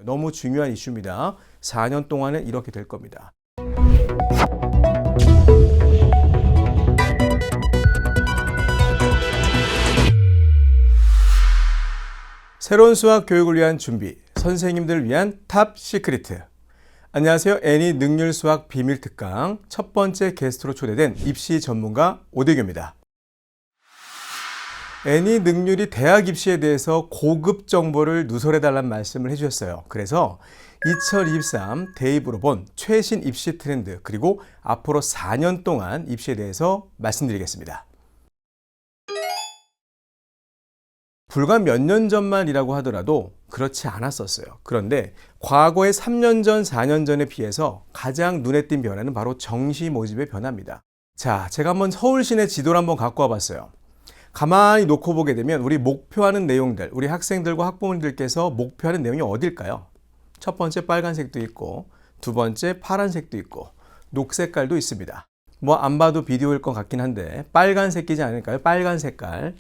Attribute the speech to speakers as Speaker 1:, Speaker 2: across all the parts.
Speaker 1: 너무 중요한 이슈입니다. 4년 동안은 이렇게 될 겁니다. 새로운 수학 교육을 위한 준비, 선생님들을 위한 탑 시크리트. 안녕하세요. 애니 능률 수학 비밀 특강 첫 번째 게스트로 초대된 입시 전문가 오대규입니다. 애니 능률이 대학 입시에 대해서 고급 정보를 누설해달라는 말씀을 해주셨어요. 그래서 2023 대입으로 본 최신 입시 트렌드 그리고 앞으로 4년 동안 입시에 대해서 말씀드리겠습니다. 불과 몇 년 전만이라고 하더라도 그렇지 않았었어요. 그런데 과거의 3년 전, 4년 전에 비해서 가장 눈에 띈 변화는 바로 정시 모집의 변화입니다. 자, 제가 한번 서울 시내 지도를 한번 갖고 와봤어요. 가만히 놓고 보게 되면 우리 목표하는 내용들, 우리 학생들과 학부모님들께서 목표하는 내용이 어딜까요? 첫 번째 빨간색도 있고, 두 번째 파란색도 있고, 녹색깔도 있습니다. 뭐 안 봐도 비디오일 것 같긴 한데 빨간색이지 않을까요? 빨간 색깔.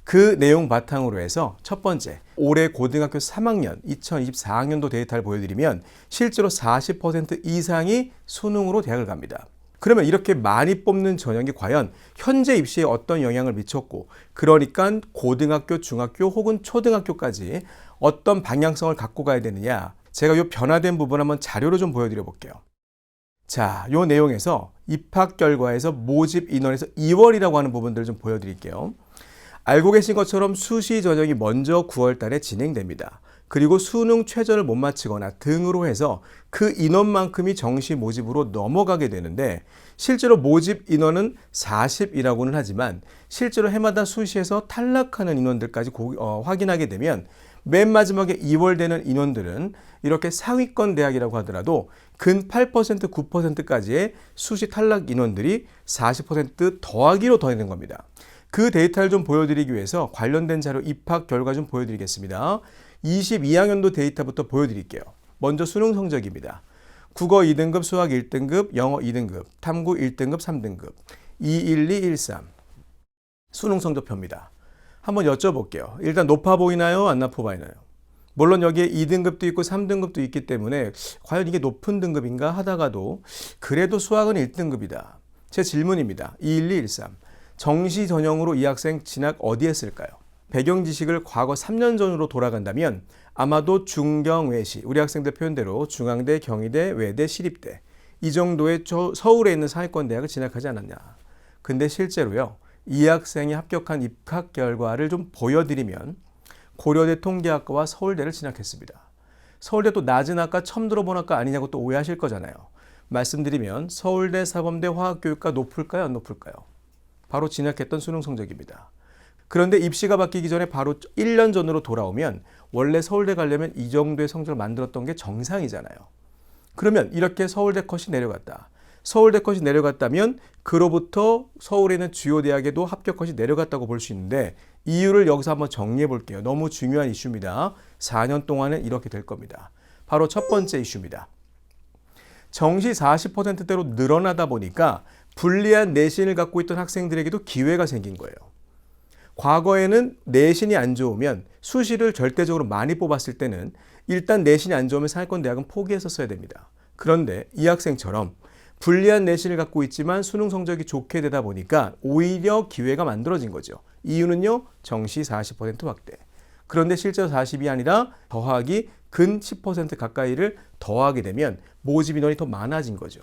Speaker 1: 그 내용 바탕으로 해서 첫 번째, 올해 고등학교 3학년 2024학년도 데이터를 보여드리면 실제로 40% 이상이 수능으로 대학을 갑니다. 그러면 이렇게 많이 뽑는 전형이 과연 현재 입시에 어떤 영향을 미쳤고, 그러니까 고등학교, 중학교 혹은 초등학교까지 어떤 방향성을 갖고 가야 되느냐, 제가 이 변화된 부분 한번 자료로 좀 보여드려 볼게요. 자, 이 내용에서 입학 결과에서 모집 인원에서 2월이라고 하는 부분들을 좀 보여드릴게요. 알고 계신 것처럼 수시 전형이 먼저 9월 달에 진행됩니다. 그리고 수능 최저를 못 마치거나 등으로 해서 그 인원만큼이 정시 모집으로 넘어가게 되는데, 실제로 모집 인원은 40이라고는 하지만 실제로 해마다 수시에서 탈락하는 인원들까지 확인하게 되면 맨 마지막에 2월 되는 인원들은 이렇게 상위권 대학이라고 하더라도 근 8%, 9%까지의 수시 탈락 인원들이 40% 더하기로 더해는 겁니다. 그 데이터를 좀 보여드리기 위해서 관련된 자료 입학 결과 좀 보여드리겠습니다. 22학년도 데이터부터 보여드릴게요. 먼저 수능 성적입니다. 국어 2등급, 수학 1등급, 영어 2등급, 탐구 1등급, 3등급, 21213 수능 성적표입니다. 한번 여쭤볼게요. 일단 높아 보이나요? 안 높아 보이나요? 물론 여기에 2등급도 있고 3등급도 있기 때문에 과연 이게 높은 등급인가 하다가도 그래도 수학은 1등급이다. 제 질문입니다. 21213 정시 전형으로 이 학생 진학 어디 했을까요? 배경 지식을 과거 3년 전으로 돌아간다면 아마도 중경외시, 우리 학생들 표현대로 중앙대, 경희대, 외대, 시립대 이 정도의 서울에 있는 상위권 대학을 진학하지 않았냐. 근데 실제로요, 이 학생이 합격한 입학 결과를 좀 보여드리면 고려대 통계학과와 서울대를 진학했습니다. 서울대 또 낮은 학과 처음 들어본 학과 아니냐고 또 오해하실 거잖아요. 말씀드리면 서울대 사범대 화학교육과 높을까요? 안 높을까요? 바로 진학했던 수능 성적입니다. 그런데 입시가 바뀌기 전에 바로 1년 전으로 돌아오면 원래 서울대 가려면 이 정도의 성적을 만들었던 게 정상이잖아요. 그러면 이렇게 서울대 컷이 내려갔다. 서울대 컷이 내려갔다면 그로부터 서울에 있는 주요 대학에도 합격 컷이 내려갔다고 볼 수 있는데, 이유를 여기서 한번 정리해 볼게요. 너무 중요한 이슈입니다. 4년 동안은 이렇게 될 겁니다. 바로 첫 번째 이슈입니다. 정시 40%대로 늘어나다 보니까 불리한 내신을 갖고 있던 학생들에게도 기회가 생긴 거예요. 과거에는 내신이 안 좋으면 수시를 절대적으로 많이 뽑았을 때는 일단 내신이 안 좋으면 상위권 대학은 포기했었어야 됩니다. 그런데 이 학생처럼 불리한 내신을 갖고 있지만 수능 성적이 좋게 되다 보니까 오히려 기회가 만들어진 거죠. 이유는요, 정시 40% 확대. 그런데 실제로 40이 아니라 더하기 근 10% 가까이를 더하게 되면 모집 인원이 더 많아진 거죠.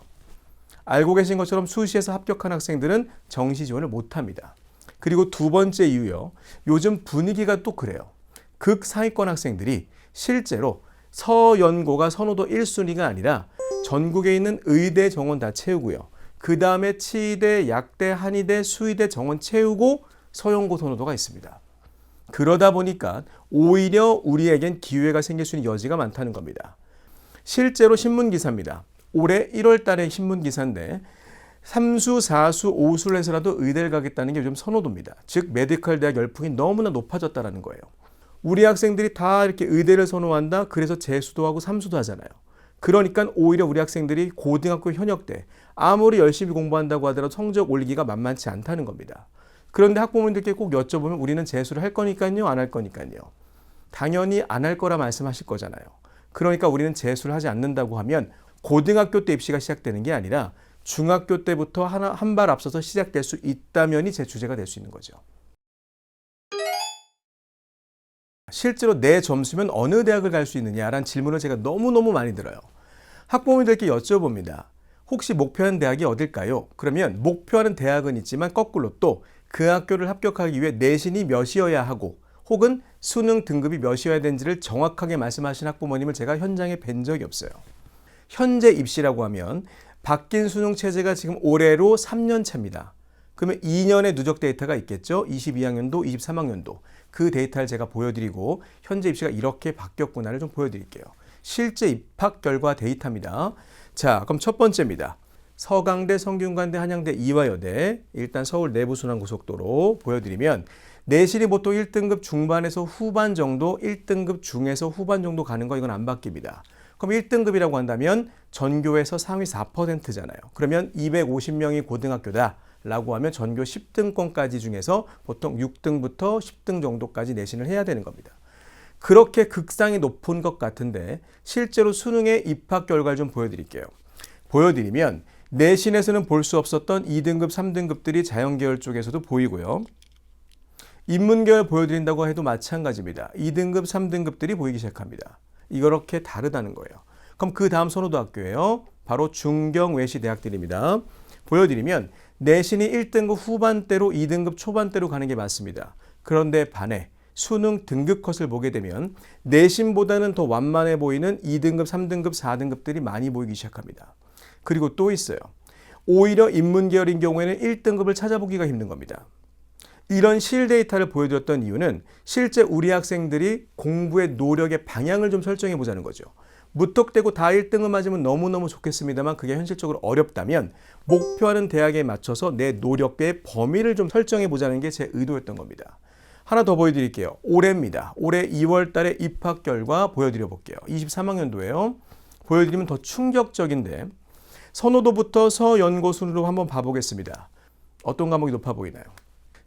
Speaker 1: 알고 계신 것처럼 수시에서 합격한 학생들은 정시 지원을 못합니다. 그리고 두 번째 이유요, 요즘 분위기가 또 그래요. 극상위권 학생들이 실제로 서연고가 선호도 1순위가 아니라 전국에 있는 의대 정원 다 채우고요. 그 다음에 치대, 약대, 한의대, 수의대 정원 채우고 서연고 선호도가 있습니다. 그러다 보니까 오히려 우리에겐 기회가 생길 수 있는 여지가 많다는 겁니다. 실제로 신문기사입니다. 올해 1월 달에 신문기사인데 3수, 4수, 5수를 해서라도 의대를 가겠다는 게 요즘 선호도입니다. 즉 메디컬 대학 열풍이 너무나 높아졌다는 거예요. 우리 학생들이 다 이렇게 의대를 선호한다. 그래서 재수도 하고 삼수도 하잖아요. 그러니까 오히려 우리 학생들이 고등학교 현역 때 아무리 열심히 공부한다고 하더라도 성적 올리기가 만만치 않다는 겁니다. 그런데 학부모님들께 꼭 여쭤보면 우리는 재수를 할 거니까요, 안 할 거니까요. 당연히 안 할 거라 말씀하실 거잖아요. 그러니까 우리는 재수를 하지 않는다고 하면 고등학교 때 입시가 시작되는 게 아니라 중학교 때부터 한 발 앞서서 시작될 수 있다면이 제 주제가 될 수 있는 거죠. 실제로 내 점수면 어느 대학을 갈 수 있느냐라는 질문을 제가 너무너무 많이 들어요. 학부모님들께 여쭤봅니다. 혹시 목표하는 대학이 어딜까요? 그러면 목표하는 대학은 있지만 거꾸로 또 그 학교를 합격하기 위해 내신이 몇이어야 하고 혹은 수능 등급이 몇이어야 되는지를 정확하게 말씀하신 학부모님을 제가 현장에 뵌 적이 없어요. 현재 입시라고 하면 바뀐 수능 체제가 지금 올해로 3년 차입니다. 그러면 2년의 누적 데이터가 있겠죠. 22학년도, 23학년도. 그 데이터를 제가 보여드리고 현재 입시가 이렇게 바뀌었구나를 좀 보여드릴게요. 실제 입학 결과 데이터입니다. 자, 그럼 첫 번째입니다. 서강대, 성균관대, 한양대, 이화여대. 일단 서울 내부순환고속도로 보여드리면 내신이 보통 1등급 중반에서 후반 정도, 1등급 중에서 후반 정도 가는 거 이건 안 바뀝니다. 그럼 1등급이라고 한다면 전교에서 상위 4%잖아요. 그러면 250명이 고등학교다 라고 하면 전교 10등권까지 중에서 보통 6등부터 10등 정도까지 내신을 해야 되는 겁니다. 그렇게 극상이 높은 것 같은데 실제로 수능의 입학 결과를 좀 보여드릴게요. 보여드리면 내신에서는 볼 수 없었던 2등급, 3등급들이 자연계열 쪽에서도 보이고요. 인문계열 보여드린다고 해도 마찬가지입니다. 2등급, 3등급들이 보이기 시작합니다. 이렇게 다르다는 거예요. 그럼 그 다음 선호도학교예요. 바로 중경외시 대학들입니다. 보여드리면 내신이 1등급 후반대로 2등급 초반대로 가는 게 맞습니다. 그런데 반해 수능 등급 컷을 보게 되면 내신보다는 더 완만해 보이는 2등급, 3등급, 4등급들이 많이 보이기 시작합니다. 그리고 또 있어요. 오히려 인문계열인 경우에는 1등급을 찾아보기가 힘든 겁니다. 이런 실 데이터를 보여드렸던 이유는 실제 우리 학생들이 공부의 노력의 방향을 좀 설정해 보자는 거죠. 무턱대고 다 1등을 맞으면 너무너무 좋겠습니다만 그게 현실적으로 어렵다면 목표하는 대학에 맞춰서 내 노력의 범위를 좀 설정해 보자는 게 제 의도였던 겁니다. 하나 더 보여드릴게요. 올해입니다. 올해 2월 달에 입학 결과 보여드려 볼게요. 23학년도예요. 보여드리면 더 충격적인데 선호도부터 서연고 순으로 한번 봐보겠습니다. 어떤 과목이 높아 보이나요?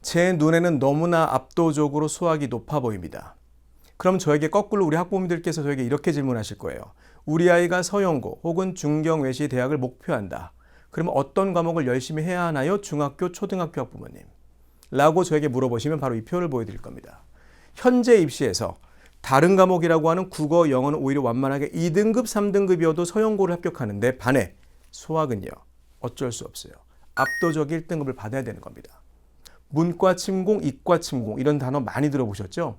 Speaker 1: 제 눈에는 너무나 압도적으로 수학이 높아 보입니다. 그럼 저에게 거꾸로 우리 학부모님들께서 저에게 이렇게 질문하실 거예요. 우리 아이가 서연고 혹은 중경외시 대학을 목표한다. 그러면 어떤 과목을 열심히 해야 하나요? 중학교, 초등학교 학부모님. 라고 저에게 물어보시면 바로 이 표를 보여드릴 겁니다. 현재 입시에서 다른 과목이라고 하는 국어, 영어는 오히려 완만하게 2등급, 3등급이어도 서연고를 합격하는데 반해 수학은요. 어쩔 수 없어요. 압도적 1등급을 받아야 되는 겁니다. 문과 침공, 이과 침공 이런 단어 많이 들어보셨죠?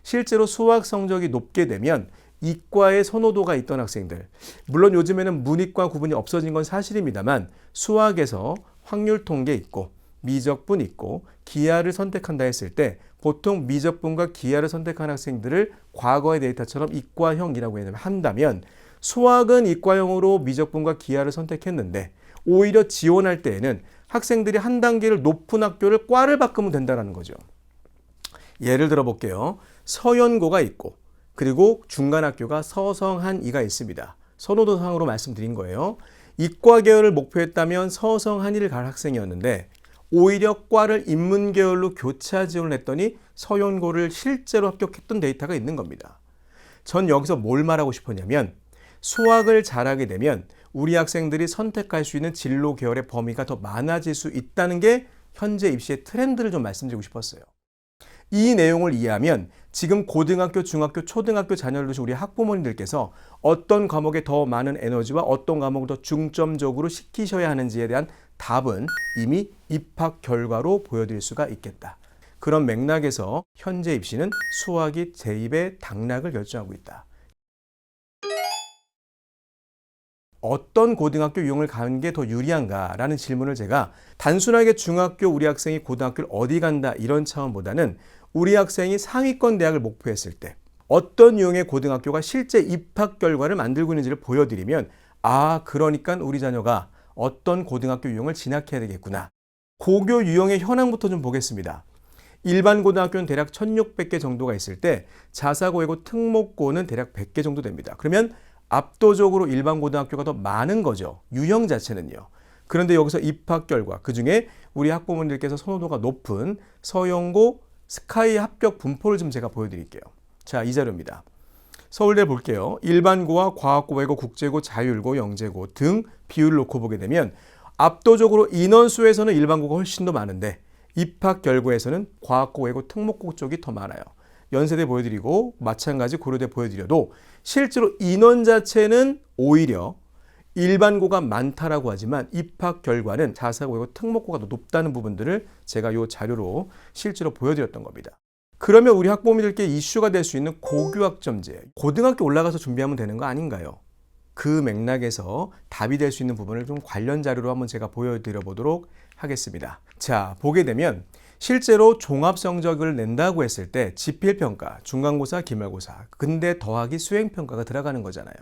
Speaker 1: 실제로 수학 성적이 높게 되면 이과에 선호도가 있던 학생들, 물론 요즘에는 문이과 구분이 없어진 건 사실입니다만 수학에서 확률 통계 있고 미적분 있고 기하를 선택한다 했을 때 보통 미적분과 기하를 선택한 학생들을 과거의 데이터처럼 이과형이라고 한다면 수학은 이과형으로 미적분과 기하를 선택했는데 오히려 지원할 때에는 학생들이 한 단계를 높은 학교를 과를 바꾸면 된다는 거죠. 예를 들어 볼게요. 서연고가 있고 그리고 중간 학교가 서성한이가 있습니다. 선호도상으로 말씀드린 거예요. 이과 계열을 목표했다면 서성한이를 갈 학생이었는데 오히려 과를 인문계열로 교차 지원을 했더니 서연고를 실제로 합격했던 데이터가 있는 겁니다. 전 여기서 뭘 말하고 싶었냐면 수학을 잘하게 되면 우리 학생들이 선택할 수 있는 진로 계열의 범위가 더 많아질 수 있다는 게 현재 입시의 트렌드를 좀 말씀드리고 싶었어요. 이 내용을 이해하면 지금 고등학교, 중학교, 초등학교 자녀를 두신 우리 학부모님들께서 어떤 과목에 더 많은 에너지와 어떤 과목을 더 중점적으로 시키셔야 하는지에 대한 답은 이미 입학 결과로 보여드릴 수가 있겠다. 그런 맥락에서 현재 입시는 수학이 제2의 당락을 결정하고 있다. 어떤 고등학교 유형을 가는 게 더 유리한가라는 질문을 제가 단순하게 중학교 우리 학생이 고등학교를 어디 간다 이런 차원보다는 우리 학생이 상위권 대학을 목표했을 때 어떤 유형의 고등학교가 실제 입학 결과를 만들고 있는지를 보여드리면 그러니까 우리 자녀가 어떤 고등학교 유형을 진학해야 되겠구나. 고교 유형의 현황부터 좀 보겠습니다. 일반 고등학교는 대략 1600개 정도가 있을 때 자사고이고 특목고는 대략 100개 정도 됩니다. 그러면 압도적으로 일반 고등학교가 더 많은 거죠. 유형 자체는요. 그런데 여기서 입학 결과, 그중에 우리 학부모님들께서 선호도가 높은 서연고 스카이 합격 분포를 좀 제가 보여드릴게요. 자, 이 자료입니다. 서울대 볼게요. 일반고와 과학고, 외고, 국제고, 자율고, 영재고 등 비율을 놓고 보게 되면 압도적으로 인원수에서는 일반고가 훨씬 더 많은데 입학 결과에서는 과학고, 외고, 특목고 쪽이 더 많아요. 연세대 보여드리고 마찬가지 고려대 보여드려도 실제로 인원 자체는 오히려 일반고가 많다라고 하지만 입학 결과는 자사고, 외고, 특목고가 더 높다는 부분들을 제가 이 자료로 실제로 보여드렸던 겁니다. 그러면 우리 학부모님들께 이슈가 될 수 있는 고교학점제, 고등학교 올라가서 준비하면 되는 거 아닌가요? 그 맥락에서 답이 될 수 있는 부분을 좀 관련 자료로 한번 제가 보여드려 보도록 하겠습니다. 자, 보게 되면 실제로 종합성적을 낸다고 했을 때 지필평가, 중간고사, 기말고사, 근대 더하기 수행평가가 들어가는 거잖아요.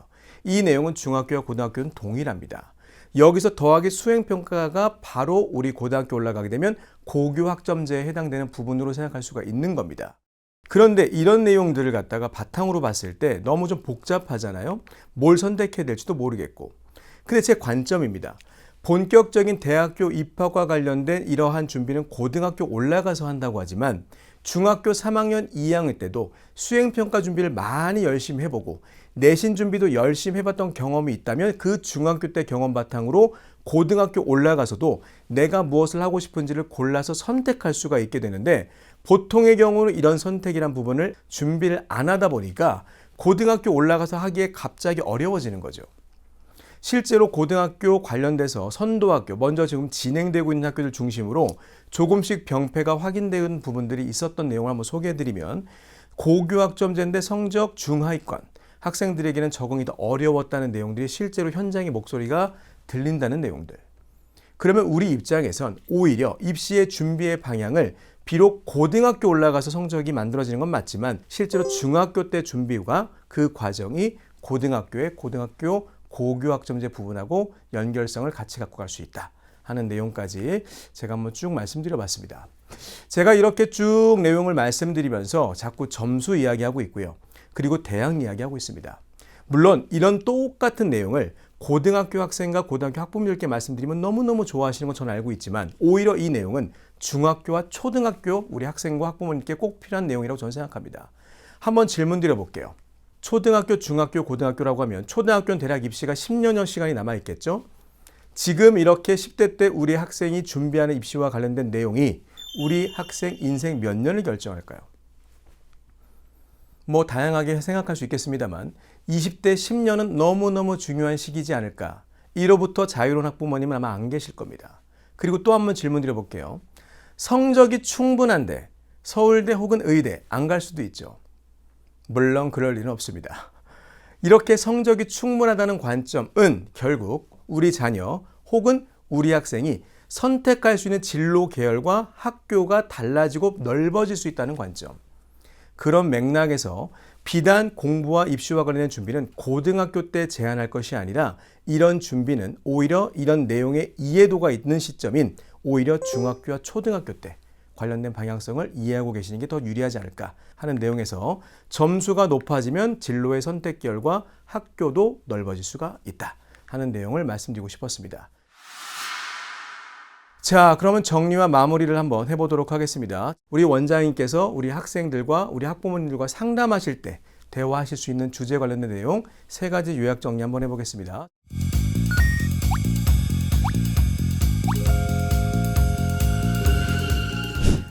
Speaker 1: 이 내용은 중학교와 고등학교는 동일합니다. 여기서 더하기 수행평가가 바로 우리 고등학교 올라가게 되면 고교학점제에 해당되는 부분으로 생각할 수가 있는 겁니다. 그런데 이런 내용들을 갖다가 바탕으로 봤을 때 너무 좀 복잡하잖아요. 뭘 선택해야 될지도 모르겠고. 근데 제 관점입니다. 본격적인 대학교 입학과 관련된 이러한 준비는 고등학교 올라가서 한다고 하지만 중학교 3학년 2학년 때도 수행평가 준비를 많이 열심히 해보고 내신 준비도 열심히 해봤던 경험이 있다면 그 중학교 때 경험 바탕으로 고등학교 올라가서도 내가 무엇을 하고 싶은지를 골라서 선택할 수가 있게 되는데 보통의 경우는 이런 선택이란 부분을 준비를 안 하다 보니까 고등학교 올라가서 하기에 갑자기 어려워지는 거죠. 실제로 고등학교 관련돼서 선도학교, 먼저 지금 진행되고 있는 학교들 중심으로 조금씩 병폐가 확인되는 부분들이 있었던 내용을 한번 소개해드리면 고교학점제인데 성적 중하위권, 학생들에게는 적응이 더 어려웠다는 내용들이 실제로 현장의 목소리가 들린다는 내용들. 그러면 우리 입장에선 오히려 입시의 준비의 방향을 비록 고등학교 올라가서 성적이 만들어지는 건 맞지만 실제로 중학교 때 준비와 그 과정이 고등학교 고교학점제 부분하고 연결성을 같이 갖고 갈 수 있다 하는 내용까지 제가 한번 쭉 말씀드려 봤습니다. 제가 이렇게 쭉 내용을 말씀드리면서 자꾸 점수 이야기하고 있고요. 그리고 대학 이야기하고 있습니다. 물론 이런 똑같은 내용을 고등학교 학생과 고등학교 학부모님들께 말씀드리면 너무너무 좋아하시는 건 저는 알고 있지만 오히려 이 내용은 중학교와 초등학교 우리 학생과 학부모님께 꼭 필요한 내용이라고 저는 생각합니다. 한번 질문 드려볼게요. 초등학교, 중학교, 고등학교라고 하면 초등학교는 대략 입시가 10년여 시간이 남아있겠죠? 지금 이렇게 10대 때 우리 학생이 준비하는 입시와 관련된 내용이 우리 학생 인생 몇 년을 결정할까요? 뭐 다양하게 생각할 수 있겠습니다만 20대 10년은 너무너무 중요한 시기지 않을까. 이로부터 자유로운 학부모님은 아마 안 계실 겁니다. 그리고 또 한 번 질문 드려볼게요. 성적이 충분한데 서울대 혹은 의대 안 갈 수도 있죠. 물론 그럴 일은 없습니다. 이렇게 성적이 충분하다는 관점은 결국 우리 자녀 혹은 우리 학생이 선택할 수 있는 진로 계열과 학교가 달라지고 넓어질 수 있다는 관점. 그런 맥락에서 비단 공부와 입시와 관련된 준비는 고등학교 때 제한할 것이 아니라 이런 준비는 오히려 이런 내용의 이해도가 있는 시점인 오히려 중학교와 초등학교 때 관련된 방향성을 이해하고 계시는 게 더 유리하지 않을까 하는 내용에서 점수가 높아지면 진로의 선택 계열과 학교도 넓어질 수가 있다 하는 내용을 말씀드리고 싶었습니다. 자, 그러면 정리와 마무리를 한번 해보도록 하겠습니다. 우리 원장님께서 우리 학생들과 우리 학부모님들과 상담하실 때 대화하실 수 있는 주제 관련된 내용 3가지 요약 정리 한번 해보겠습니다.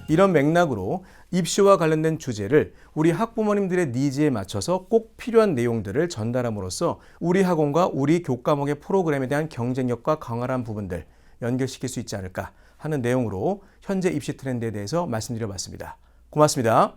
Speaker 1: 이런 맥락으로 입시와 관련된 주제를 우리 학부모님들의 니즈에 맞춰서 꼭 필요한 내용들을 전달함으로써 우리 학원과 우리 교과목의 프로그램에 대한 경쟁력과 강화한 부분들 연결시킬 수 있지 않을까 하는 내용으로 현재 입시 트렌드에 대해서 말씀드려봤습니다. 고맙습니다.